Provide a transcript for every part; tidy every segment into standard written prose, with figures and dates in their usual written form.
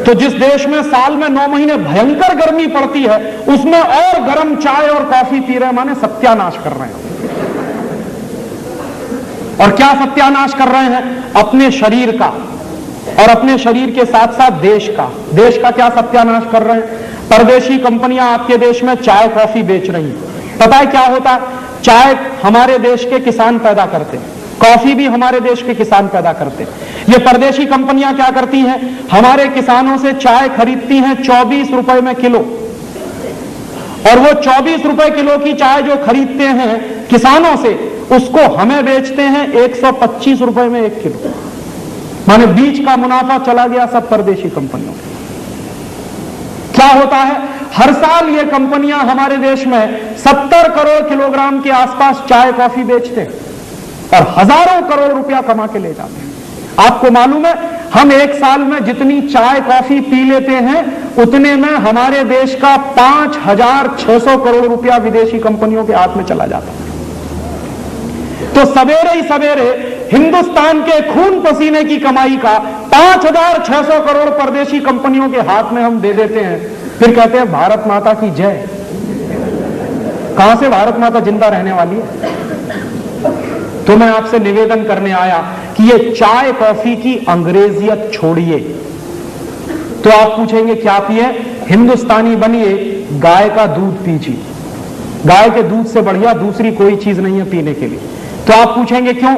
तो जिस देश में साल में 9 महीने भयंकर गर्मी पड़ती है, उसमें और गर्म चाय और कॉफी पी रहे हैं, माने सत्यानाश कर रहे हैं। और क्या सत्यानाश कर रहे हैं? अपने शरीर का, और अपने शरीर के साथ साथ देश का क्या सत्यानाश कर रहे हैं? परदेशी कंपनियां आपके देश में चाय कॉफी बेच रही हैं। पता है क्या होता है? चाय हमारे देश के किसान पैदा करते हैं, कॉफी भी हमारे देश के किसान पैदा करते हैं। ये परदेशी कंपनियां क्या करती हैं? हमारे किसानों से चाय खरीदती हैं 24 रुपए में किलो, और वो 24 रुपए किलो की चाय जो खरीदते हैं किसानों से, उसको हमें बेचते हैं 125 रुपए में 1 किलो। माने बीच का मुनाफा चला गया सब परदेशी कंपनियों को। क्या होता है? हर साल ये कंपनियां हमारे देश में 70 करोड़ किलोग्राम के आसपास चाय कॉफी बेचते हैं और हजारों करोड़ रुपया कमा के ले जाते हैं। आपको मालूम है, हम एक साल में जितनी चाय कॉफी पी लेते हैं, उतने में हमारे देश का 5,600 करोड़ रुपया विदेशी कंपनियों के हाथ में चला जाता है। तो सवेरे ही सवेरे हिंदुस्तान के खून पसीने की कमाई का 5,600 करोड़ परदेशी कंपनियों के हाथ में हम दे देते हैं, फिर कहते हैं भारत माता की जय। कहां से भारत माता जिंदा रहने वाली है? तो मैं आपसे निवेदन करने आया कि ये चाय कॉफी की अंग्रेजियत छोड़िए। तो आप पूछेंगे क्या पिए? हिंदुस्तानी बनिए, गाय का दूध पीजिए। गाय के दूध से बढ़िया दूसरी कोई चीज नहीं है पीने के लिए। तो आप पूछेंगे क्यों?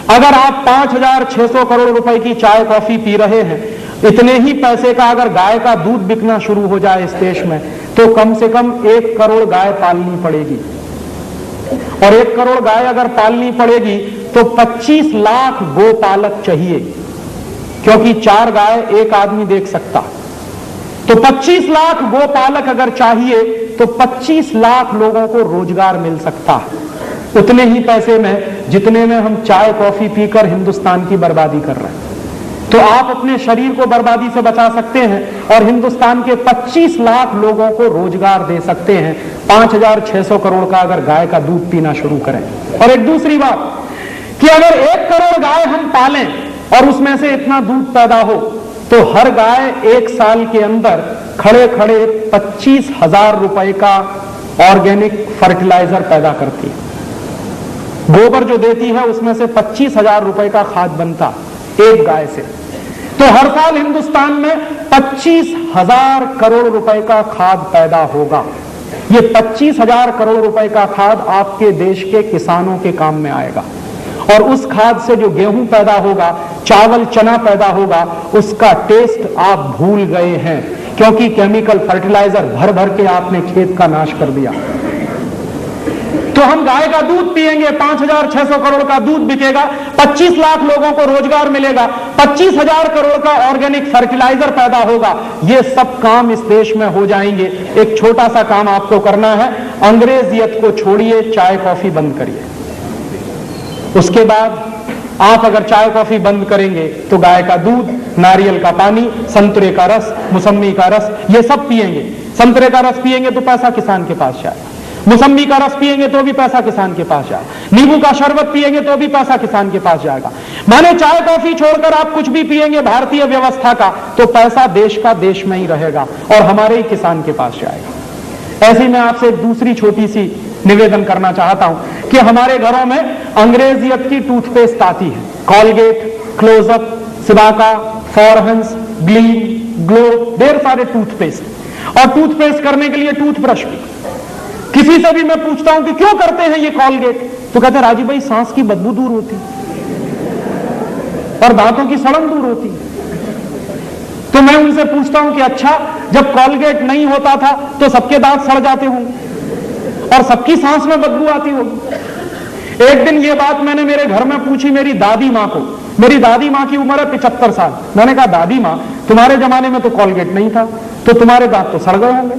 अगर आप 5,600 करोड़ रुपए की चाय कॉफी पी रहे हैं, इतने ही पैसे का अगर गाय का दूध बिकना शुरू हो जाए इस देश में, तो कम से कम 1 करोड़ गाय पालनी पड़ेगी। और 1 करोड़ गाय अगर पालनी पड़ेगी तो 25 लाख गोपालक चाहिए, क्योंकि 4 गाय एक आदमी देख सकता। तो 25 लाख गोपालक अगर चाहिए तो 25 लाख लोगों को रोजगार मिल सकता है, उतने ही पैसे में जितने में हम चाय कॉफी पीकर हिंदुस्तान की बर्बादी कर रहे हैं। तो आप अपने शरीर को बर्बादी से बचा सकते हैं और हिंदुस्तान के 25 लाख लोगों को रोजगार दे सकते हैं 5,600 करोड़ का अगर गाय का दूध पीना शुरू करें। और एक दूसरी बात कि अगर 1 करोड़ गाय हम पालें और उसमें से इतना दूध पैदा हो, तो हर गाय 1 साल के अंदर खड़े खड़े 25,000 रुपए का ऑर्गेनिक फर्टिलाइजर पैदा करती है। गोबर जो देती है उसमें से 25,000 रुपए का खाद बनता एक गाय से। तो हर साल हिंदुस्तान में 25,000 करोड़ रुपए का खाद पैदा होगा। ये 25,000 करोड़ रुपए का खाद आपके देश के किसानों के काम में आएगा, और उस खाद से जो गेहूं पैदा होगा, चावल चना पैदा होगा, उसका टेस्ट आप भूल गए हैं, क्योंकि केमिकल फर्टिलाइजर भर भर के आपने खेत का नाश कर दिया। तो हम गाय का दूध पिएंगे, 5,600 करोड़ का दूध बिकेगा, 25 लाख लोगों को रोजगार मिलेगा, 25,000 करोड़ का ऑर्गेनिक फर्टिलाइजर पैदा होगा। ये सब काम इस देश में हो जाएंगे। एक छोटा सा काम आपको करना है, अंग्रेजियत को छोड़िए, चाय कॉफी बंद करिए। उसके बाद आप अगर चाय कॉफी बंद करेंगे तो गाय का दूध, नारियल का पानी, संतरे का रस, मौसम्मी का रस, ये सब पिएंगे। संतरे का रस पिएंगे तो पैसा किसान के पास जाएगा, मौसम्मी का रस पिएंगे तो भी पैसा किसान के पास जाएगा, नींबू का शरबत पिएंगे तो भी पैसा किसान के पास जाएगा। माने चाय कॉफी छोड़कर आप कुछ भी पिएंगे भारतीय व्यवस्था का, तो पैसा देश का देश में ही रहेगा और हमारे ही किसान के पास जाएगा। ऐसे में आपसे एक दूसरी छोटी सी निवेदन करना चाहता हूं कि हमारे घरों में अंग्रेजियत की टूथपेस्ट आती है, Colgate, Closeup, Cibaca, Forhans, Gleem, Glow, ढेर सारे टूथपेस्ट, और टूथपेस्ट करने के लिए टूथब्रश भी। किसी से भी मैं पूछता हूं कि क्यों करते हैं ये कॉलगेट, तो कहते हैं राजीव भाई सांस की बदबू दूर होती और दांतों की सड़न दूर होती। तो मैं उनसे पूछता हूं कि अच्छा, जब कॉलगेट नहीं होता था तो सबके दांत सड़ जाते होंगे और सबकी सांस में बदबू आती होगी। एक दिन ये बात मैंने मेरे घर में पूछी मेरी दादी मां को। मेरी दादी मां की उम्र है 75 साल। मैंने कहा दादी मां, तुम्हारे जमाने में तो कॉलगेट नहीं था, तो तुम्हारे दांत तो सड़ गए होंगे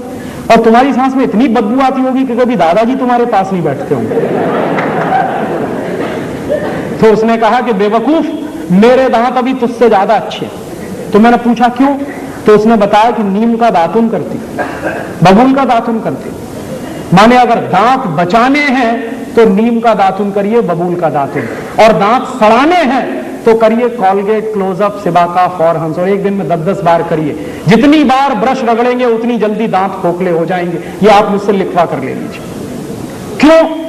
और तुम्हारी सांस में इतनी बदबू आती होगी कि कभी दादाजी तुम्हारे पास नहीं बैठते होंगे। तो उसने कहा कि बेवकूफ, मेरे दांत अभी तुझसे ज्यादा अच्छे। तो मैंने पूछा क्यों, तो उसने बताया कि नीम का दातुन करती, बबूल का दातुन करती। माने अगर दांत बचाने हैं तो नीम का दातुन करिए, बबूल का दातुन, और दांत सड़ाने हैं तो करिए कॉलगेट, क्लोजअप, सिबाका, फॉरहंस, और एक दिन में 10-10 बार करिए। जितनी बार ब्रश रगड़ेंगे उतनी जल्दी दांत खोखले हो जाएंगे। ये आप मुझसे लिखवा कर ले लीजिए। क्यों?